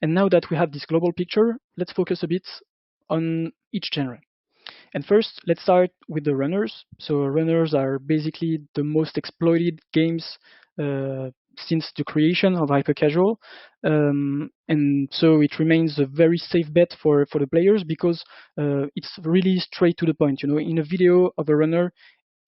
And now that we have this global picture, let's focus a bit on each genre. And first, let's start with the runners. So runners are basically the most exploited games since the creation of hypercasual. And so it remains a very safe bet for the players because it's really straight to the point. In a video of a runner,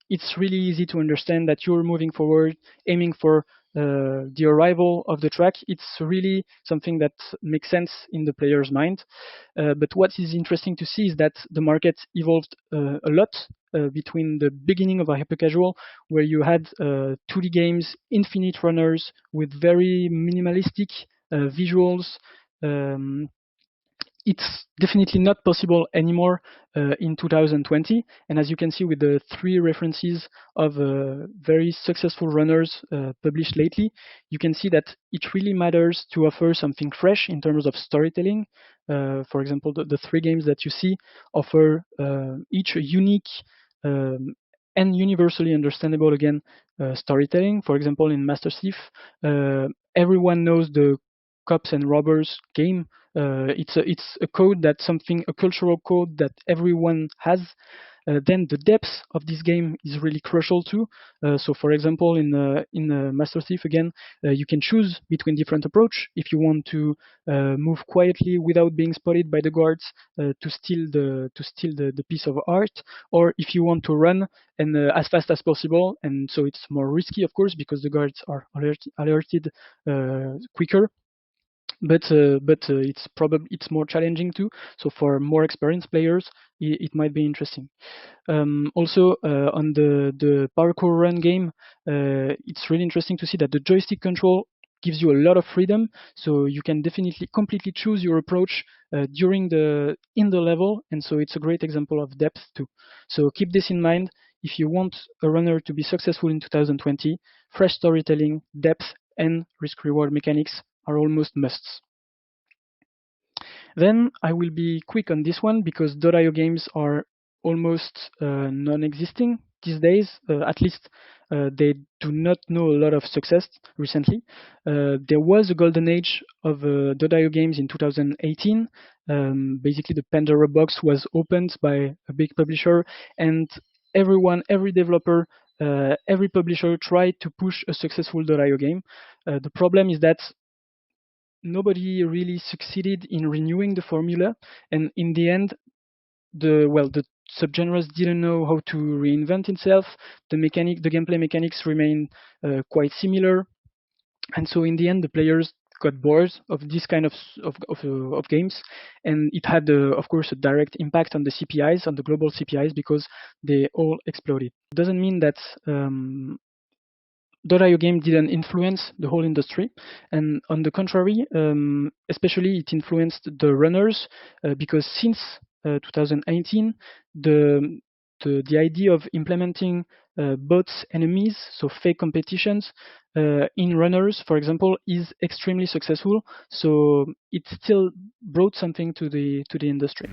it's really easy to understand that you're moving forward, aiming for the arrival of the track. It's really something that makes sense in the player's mind. But what is interesting to see is that the market evolved a lot between the beginning of a hypercasual, where you had 2D games, infinite runners with very minimalistic visuals. Um, it's definitely not possible anymore in 2020. And as you can see with the 3 references of very successful runners published lately, you can see that it really matters to offer something fresh in terms of storytelling. For example, the 3 games that you see offer each a unique and universally understandable, again, storytelling. For example, in Master Thief, everyone knows the cops and robbers game. It's a code, a cultural code that everyone has. Then the depth of this game is really crucial too. So, for example, in Master Thief, again, you can choose between different approach. If you want to move quietly without being spotted by the guards to steal the piece of art, or if you want to run and as fast as possible, and so it's more risky, of course, because the guards are alerted quicker. But it's more challenging too. So for more experienced players, it might be interesting. Also, on the parkour run game, it's really interesting to see that the joystick control gives you a lot of freedom. So you can definitely completely choose your approach in the level, and so it's a great example of depth too. So keep this in mind if you want a runner to be successful in 2020. Fresh storytelling, depth, and risk-reward mechanics are almost musts. Then I will be quick on this one because .io games are almost non-existing these days. At least they do not know a lot of success recently. There was a golden age of .io games in 2018. Basically, the Pandora box was opened by a big publisher, and every developer, every publisher tried to push a successful .io game. The problem is that nobody really succeeded in renewing the formula, and in the end, the subgenres didn't know how to reinvent itself. The gameplay mechanics remain quite similar, and so in the end, the players got bored of this kind of games, and it had, of course, a direct impact on the CPIs, on the global CPIs, because they all exploded. It doesn't mean that .io game didn't influence the whole industry, and on the contrary, especially it influenced the runners because since 2018, the idea of implementing bots enemies, so fake competitions in runners, for example, is extremely successful. So it still brought something to the industry.